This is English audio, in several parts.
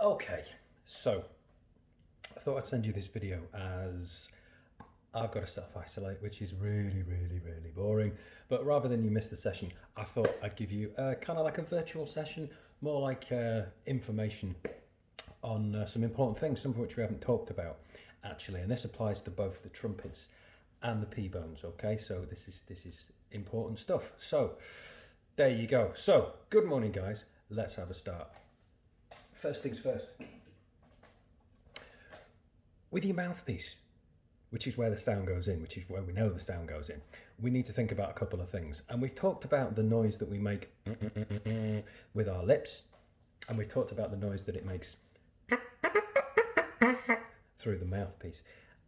Okay, so I thought I'd send you this video as I've got to self-isolate, which is really boring. But rather than you miss the session, I thought I'd give you kind of like a virtual session, more like information on some important things, some of which we haven't talked about actually. And this applies to both the trumpets and the P-bones, okay? So this is important stuff. So there you go. So good morning, guys. Let's have a start. First things first. With your mouthpiece, which is where the sound goes in, which is where we know the sound goes in, we need to think about a couple of things. And we've talked about the noise that we make with our lips, and we've talked about the noise that it makes through the mouthpiece.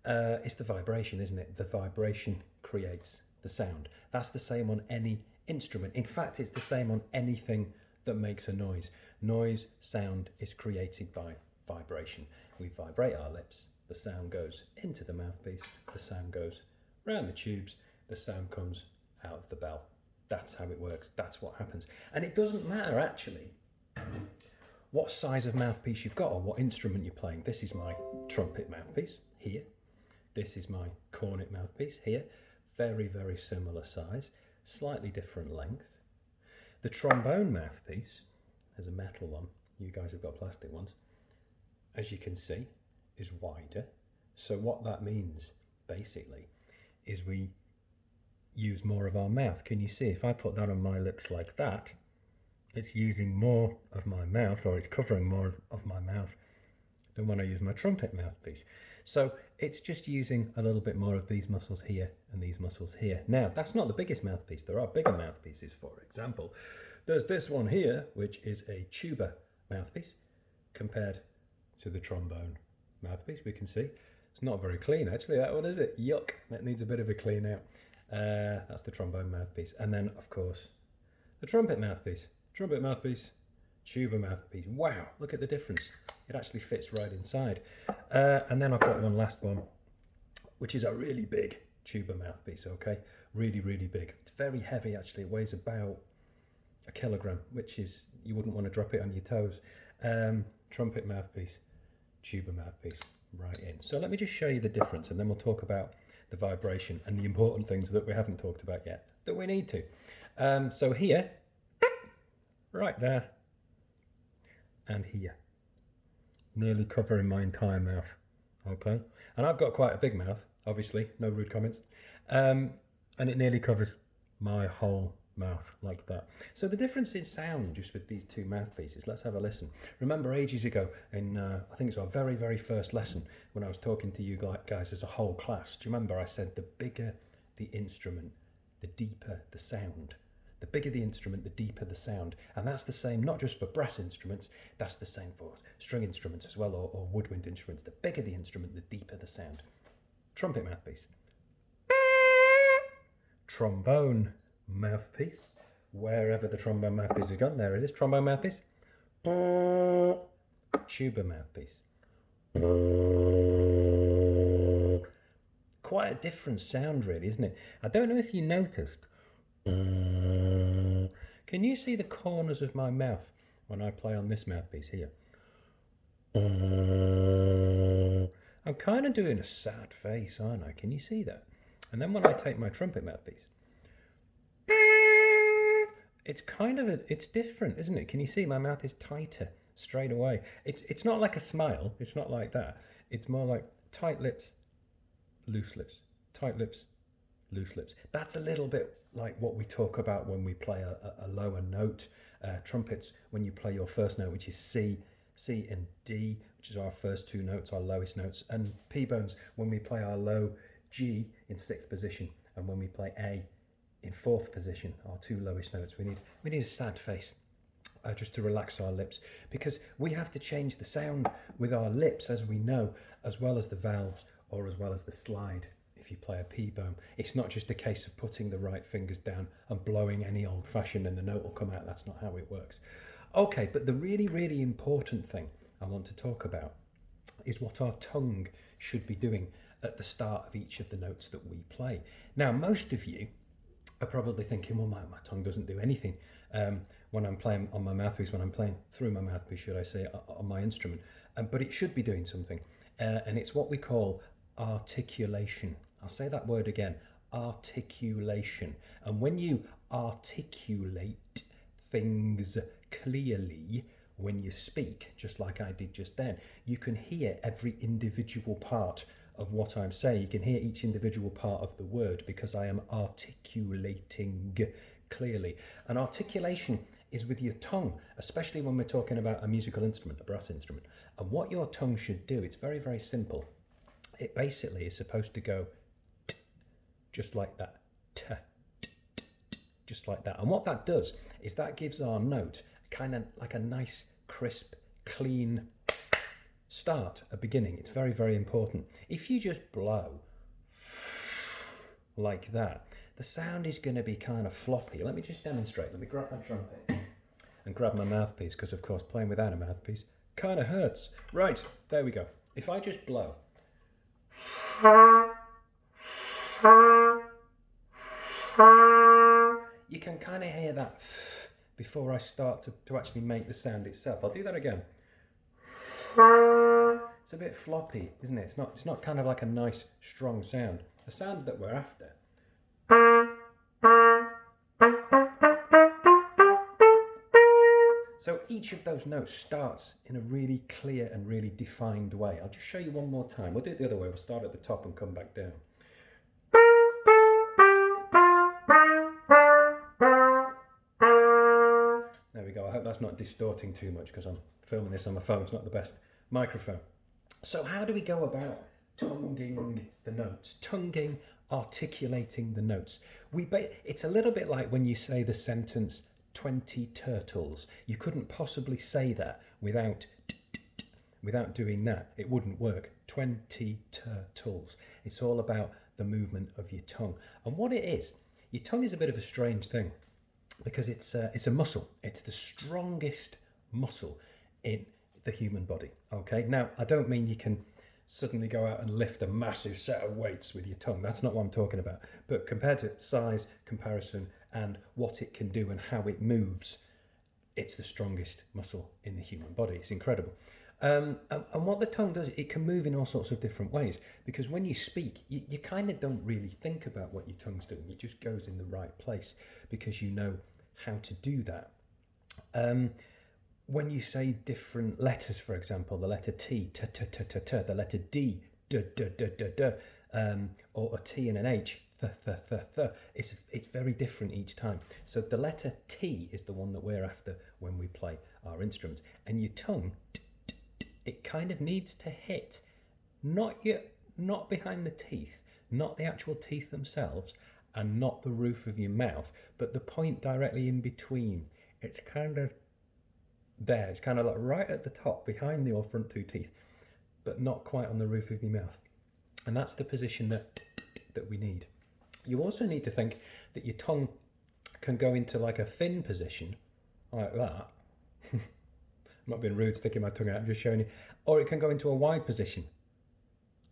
It's the vibration, isn't it? The vibration creates the sound. That's the same on any instrument. In fact, it's the same on anything that makes a noise. Noise, sound is created by vibration. We vibrate our lips, the sound goes into the mouthpiece, the sound goes round the tubes, the sound comes out of the bell. That's how it works, that's what happens. And it doesn't matter actually what size of mouthpiece you've got or what instrument you're playing. This is my trumpet mouthpiece here. This is my cornet mouthpiece here. Very similar size, slightly different length. The trombone mouthpiece, there's a metal one, you guys have got plastic ones, as you can see, is wider. So what that means, basically, is we use more of our mouth. Can you see, if I put that on my lips like that, it's using more of my mouth, or it's covering more of my mouth than when I use my trumpet mouthpiece. So it's just using a little bit more of these muscles here and these muscles here. Now, that's not the biggest mouthpiece. There are bigger mouthpieces, for example. There's this one here, which is a tuba mouthpiece, compared to the trombone mouthpiece. We can see it's not very clean, actually, that one, is it? Yuck, that needs a bit of a clean out. That's the trombone mouthpiece. And then, of course, the trumpet mouthpiece. Trumpet mouthpiece, tuba mouthpiece. Wow, look at the difference. It actually fits right inside. And then I've got one last one, which is a really big tuba mouthpiece, okay? Really big. It's very heavy, actually. It weighs about a kilogram, which is, you wouldn't want to drop it on your toes. Trumpet mouthpiece, tuba mouthpiece, right in. So let me just show you the difference, and then we'll talk about the vibration and the important things that we haven't talked about yet, that we need to. So here, right there, and here, nearly covering my entire mouth, okay? And I've got quite a big mouth, obviously, no rude comments, and it nearly covers my whole mouth like that. So the difference in sound just with these two mouthpieces, let's have a listen. Remember ages ago in, I think it's our very first lesson, when I was talking to you guys as a whole class, do you remember I said the bigger the instrument, the deeper the sound. The bigger the instrument, the deeper the sound. And that's the same not just for brass instruments, that's the same for string instruments as well, or woodwind instruments. The bigger the instrument, the deeper the sound. Trumpet mouthpiece. Trombone mouthpiece. Wherever the trombone mouthpiece has gone, there it is. Trombone mouthpiece. Tuba mouthpiece. Quite a different sound, really, isn't it? I don't know if you noticed. Can you see the corners of my mouth when I play on this mouthpiece here? I'm kind of doing a sad face, aren't I? Can you see that? And then when I take my trumpet mouthpiece, it's kind of it's different, isn't it? Can you see my mouth is tighter straight away? It's not like a smile. It's not like that. It's more like tight lips, loose lips, tight lips, loose lips. That's a little bit like what we talk about when we play a lower note. Trumpets, when you play your first note, which is C and D, which is our first two notes, our lowest notes, and P-bones, when we play our low G in 6th position, and when we play A in 4th position, our two lowest notes. We need a sad face, just to relax our lips, because we have to change the sound with our lips, as we know, as well as the valves, or as well as the slide. If you play a P-bone, it's not just a case of putting the right fingers down and blowing any old fashioned and the note will come out. That's not how it works. Okay, but the really important thing I want to talk about is what our tongue should be doing at the start of each of the notes that we play. Now, most of you are probably thinking, well, my tongue doesn't do anything when I'm playing on my mouthpiece, when I'm playing through my mouthpiece, should I say, on my instrument. But it should be doing something. And it's what we call articulation. I'll say that word again, articulation. And when you articulate things clearly, when you speak, just like I did just then, you can hear every individual part of what I'm saying. You can hear each individual part of the word because I am articulating clearly. And articulation is with your tongue, especially when we're talking about a musical instrument, a brass instrument. And what your tongue should do, it's very, very simple. It basically is supposed to go t, just like that, t, t, t, t, just like that. And what that does is that gives our note kind of like a nice, crisp, clean start, a beginning. It's very, very important. If you just blow like that, the sound is going to be kind of floppy. Let me just demonstrate. Let me grab my trumpet and grab my mouthpiece, because of course playing without a mouthpiece kind of hurts. Right, there we go. If I just blow, you can kind of hear that before I start to actually make the sound itself. I'll do that again. It's a bit floppy, isn't it? It's not kind of like a nice strong sound. The sound that we're after. So each of those notes starts in a really clear and really defined way. I'll just show you one more time. We'll do it the other way. We'll start at the top and come back down. There we go. I hope that's not distorting too much because I'm filming this on my phone. It's not the best microphone. So how do we go about tonguing the notes? Tonguing, articulating the notes. It's a little bit like when you say the sentence 20 turtles. You couldn't possibly say that without doing that. It wouldn't work. 20 turtles. It's all about the movement of your tongue. And what it is, your tongue is a bit of a strange thing because it's a muscle. It's the strongest muscle in the human body. Okay, now I don't mean you can suddenly go out and lift a massive set of weights with your tongue. That's not what I'm talking about. But compared to size, comparison, and what it can do and how it moves, it's the strongest muscle in the human body. It's incredible. And what the tongue does, it can move in all sorts of different ways, because when you speak, you kind of don't really think about what your tongue's doing. It just goes in the right place because you know how to do that. When you say different letters, for example, the letter T, t, t, t, t, t, the letter D, d, d, d, d, d, or a T and an H, th, th, th, th, it's very different each time. So the letter T is the one that we're after when we play our instruments. And your tongue, it kind of needs to hit, not behind the teeth, not the actual teeth themselves, and not the roof of your mouth, but the point directly in between. It's kind of there. It's kind of like right at the top, behind the front two teeth, but not quite on the roof of your mouth. And that's the position that we need. You also need to think that your tongue can go into like a thin position, like that. I'm not being rude, sticking my tongue out, I'm just showing you. Or it can go into a wide position,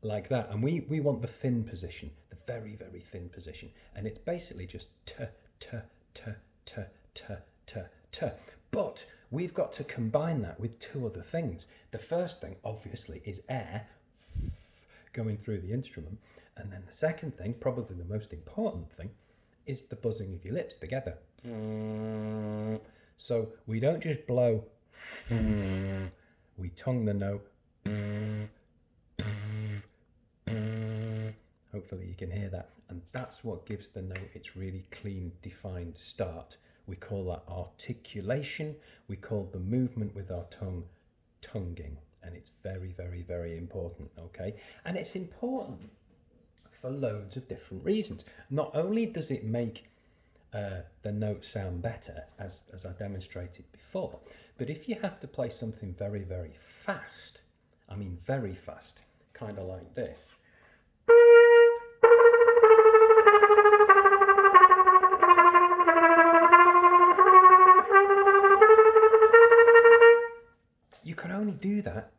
like that. And we want the thin position, the very, very thin position. And it's basically just t, t, t, t, t, t, t. But we've got to combine that with two other things. The first thing, obviously, is air going through the instrument. And then the second thing, probably the most important thing, is the buzzing of your lips together. So we don't just blow, we tongue the note. Hopefully you can hear that. And that's what gives the note its really clean, defined start. We call that articulation. We call the movement with our tongue tonguing. And it's very, very, very important, okay? And it's important for loads of different reasons. Not only does it make the note sound better, as I demonstrated before, but if you have to play something very, very fast, I mean very fast, kind of like this, you can only do that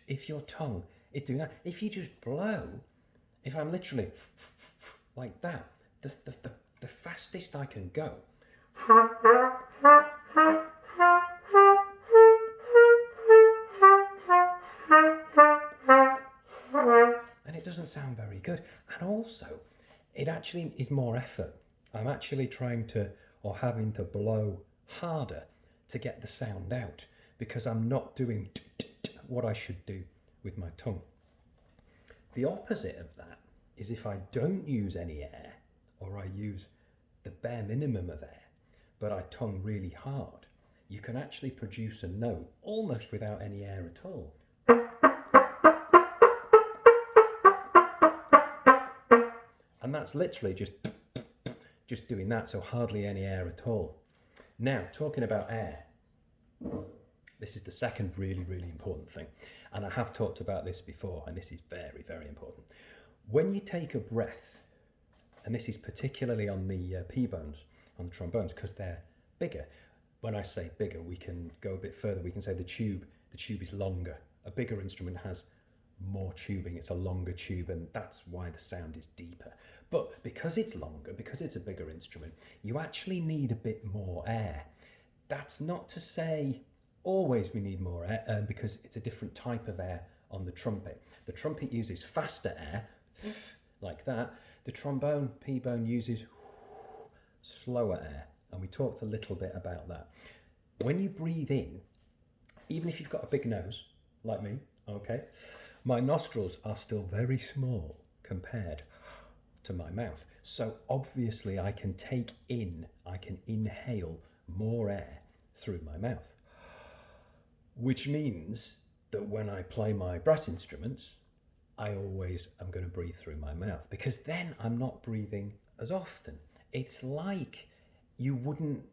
if your tongue is doing that. If you just blow, if I'm literally like that, the fastest I can go. And it doesn't sound very good. And also, it actually is more effort. I'm actually trying to, or having to blow harder to get the sound out because I'm not doing what I should do with my tongue. The opposite of that is if I don't use any air, or I use the bare minimum of air, but I tongue really hard, you can actually produce a note almost without any air at all. And that's literally just doing that, so hardly any air at all. Now, talking about air, this is the second really, really important thing. And I have talked about this before, and this is very, very important. When you take a breath, and this is particularly on the P bones, on the trombones, because they're bigger. When I say bigger, we can go a bit further. We can say the tube is longer. A bigger instrument has more tubing, it's a longer tube, and that's why the sound is deeper. But because it's longer, because it's a bigger instrument, you actually need a bit more air. That's not to say always we need more air, because it's a different type of air on the trumpet. The trumpet uses faster air, like that. The trombone, P-bone, uses slower air, and we talked a little bit about that. When you breathe in, even if you've got a big nose, like me, okay, my nostrils are still very small compared to my mouth. So obviously I can inhale more air through my mouth. Which means that when I play my brass instruments, I always am going to breathe through my mouth, because then I'm not breathing as often. It's like you wouldn't,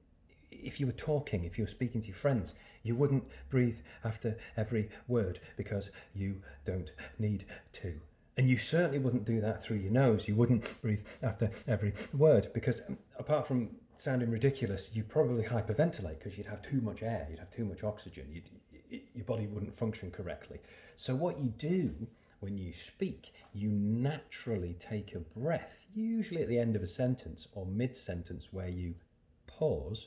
if you were talking, if you were speaking to your friends, you wouldn't breathe after every word because you don't need to. And you certainly wouldn't do that through your nose. You wouldn't breathe after every word because, apart from sounding ridiculous, you'd probably hyperventilate because you'd have too much air, you'd have too much oxygen, your body wouldn't function correctly. So what you do when you speak, you naturally take a breath, usually at the end of a sentence or mid-sentence where you pause,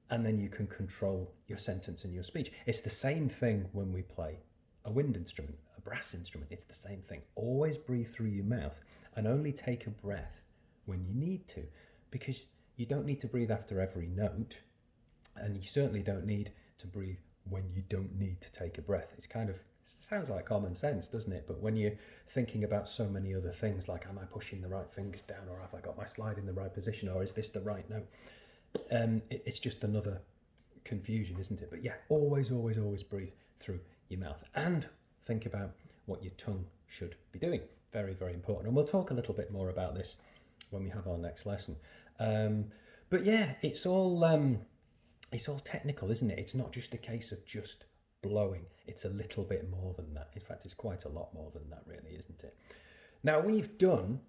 and then you can control your sentence and your speech. It's the same thing when we play a wind instrument, a brass instrument. It's the same thing. Always breathe through your mouth and only take a breath when you need to, because you don't need to breathe after every note, and you certainly don't need to breathe when you don't need to take a breath. It sounds like common sense, doesn't it? But when you're thinking about so many other things, like am I pushing the right fingers down, or have I got my slide in the right position, or is this the right note? It's just another confusion, isn't it? But yeah, always breathe through your mouth and think about what your tongue should be doing. Very, very important. And we'll talk a little bit more about this when we have our next lesson. But yeah, it's all technical, isn't it? It's not just a case of just blowing. It's a little bit more than that. In fact, it's quite a lot more than that, really, isn't it? Now, we've done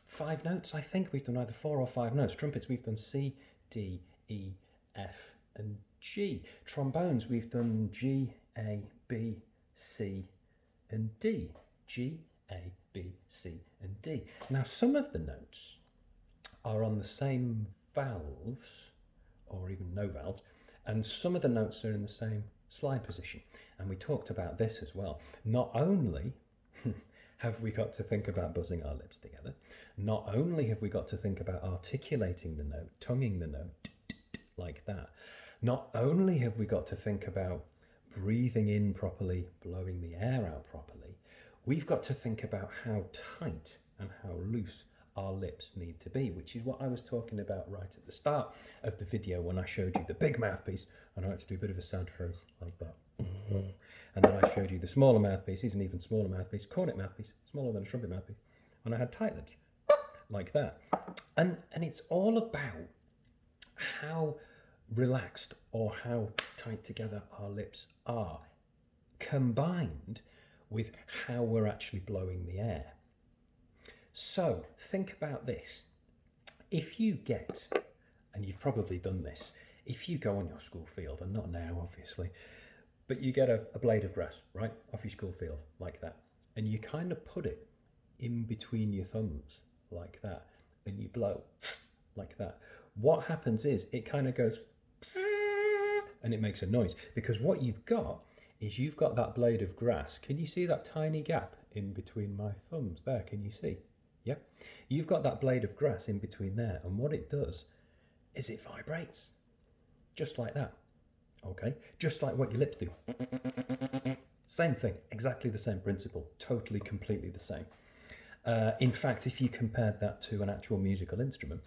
5 notes, I think. We've done either 4 or 5 notes. Trumpets, we've done C, D, E, F, and G. Trombones, we've done G, A, B, C, and D. G, A, B, C, and D. Now, some of the notes are on the same valves, or even no valves, and some of the notes are in the same slide position. And we talked about this as well. Not only have we got to think about buzzing our lips together, not only have we got to think about articulating the note, tonguing the note, like that, not only have we got to think about breathing in properly, blowing the air out properly, we've got to think about how tight and how loose our lips need to be, which is what I was talking about right at the start of the video when I showed you the big mouthpiece, and I had to do a bit of a sound phrase like that. And then I showed you the smaller mouthpieces, an even smaller mouthpiece, cornet mouthpiece, smaller than a trumpet mouthpiece, and I had tight lips, like that. And it's all about how relaxed or how tight together our lips are, combined with how we're actually blowing the air. So think about this. If you get, and you've probably done this, if you go on your school field, and not now obviously, but you get a blade of grass, right, off your school field, like that, and you kind of put it in between your thumbs, like that, and you blow like that. What happens is it kind of goes and it makes a noise, because what you've got is you've got that blade of grass. Can you see that tiny gap in between my thumbs there? Can you see? Yep. You've got that blade of grass in between there, and what it does is it vibrates just like that. Okay, just like what your lips do. Same thing, exactly the same principle, totally, completely the same. In fact, if you compared that to an actual musical instrument,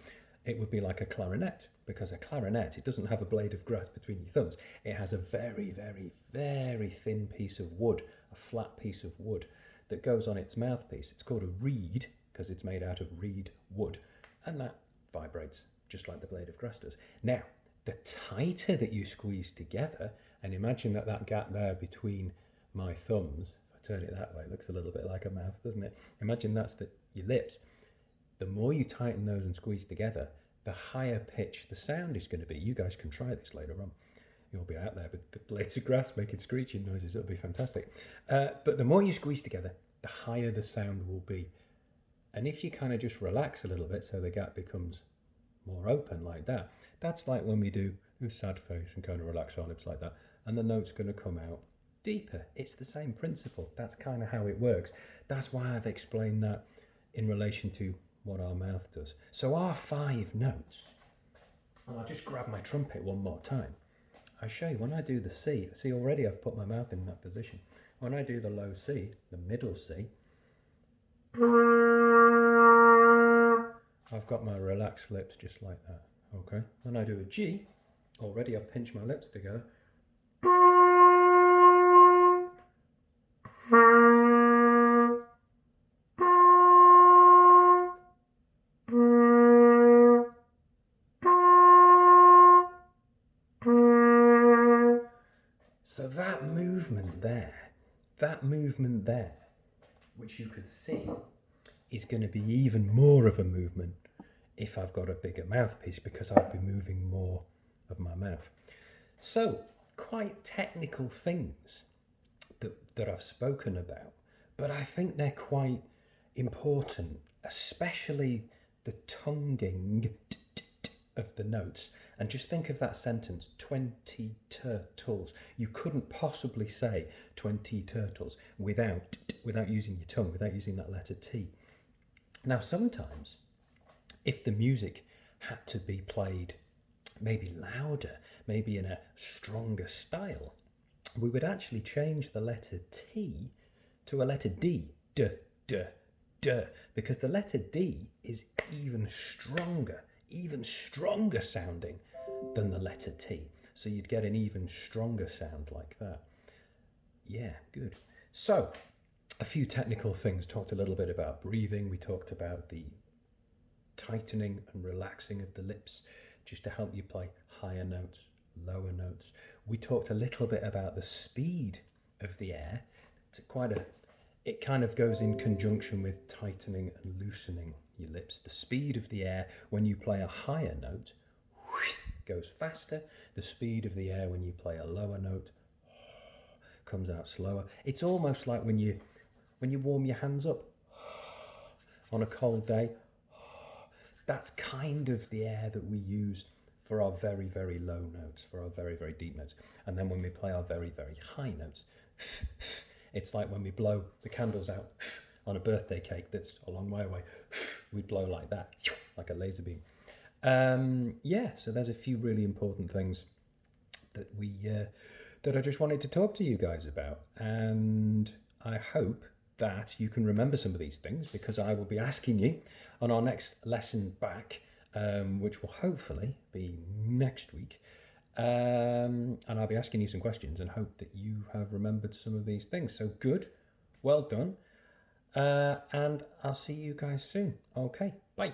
it would be like a clarinet, because a clarinet, it doesn't have a blade of grass between your thumbs. It has a very, very, very thin piece of wood, a flat piece of wood that goes on its mouthpiece. It's called a reed because it's made out of reed wood, and that vibrates just like the blade of grass does. Now, the tighter that you squeeze together, and imagine that gap there between my thumbs, if I turn it that way, it looks a little bit like a mouth, doesn't it? Imagine that's your lips. The more you tighten those and squeeze together, the higher pitch the sound is going to be. You guys can try this later on. You'll be out there with blades of grass making screeching noises. It'll be fantastic. But the more you squeeze together, the higher the sound will be. And if you kind of just relax a little bit so the gap becomes more open like that, that's like when we do a sad face and kind of relax our lips like that, and the note's going to come out deeper. It's the same principle. That's kind of how it works. That's why I've explained that in relation to what our mouth does. So our 5 notes, and I'll just grab my trumpet one more time. I'll show you when I do the C. See, already I've put my mouth in that position. When I do the low C, the middle C, I've got my relaxed lips just like that. Okay. When I do a G, already I've pinched my lips together. So that movement there, which you could see, is going to be even more of a movement if I've got a bigger mouthpiece, because I'll be moving more of my mouth. So, quite technical things that I've spoken about, but I think they're quite important, especially the tonguing of the notes. And just think of that sentence, 20 turtles. You couldn't possibly say 20 turtles without using your tongue, without using that letter T. Now, sometimes, if the music had to be played maybe louder, maybe in a stronger style, we would actually change the letter T to a letter D, because the letter D is even stronger sounding than the letter T. So you'd get an even stronger sound like that. Yeah, good. So, a few technical things. Talked a little bit about breathing. We talked about the tightening and relaxing of the lips just to help you play higher notes, lower notes. We talked a little bit about the speed of the air. It kind of goes in conjunction with tightening and loosening your lips. The speed of the air when you play a higher note goes faster. The speed of the air when you play a lower note comes out slower. It's almost like when you warm your hands up on a cold day. That's kind of the air that we use for our very, very low notes, for our very, very deep notes. And then when we play our very, very high notes, it's like when we blow the candles out on a birthday cake that's a long way away. We blow like that, like a laser beam. So there's a few really important things that that I just wanted to talk to you guys about. And I hope that you can remember some of these things, because I will be asking you on our next lesson back, which will hopefully be next week. And I'll be asking you some questions and hope that you have remembered some of these things. So good, well done. And I'll see you guys soon. Okay, bye.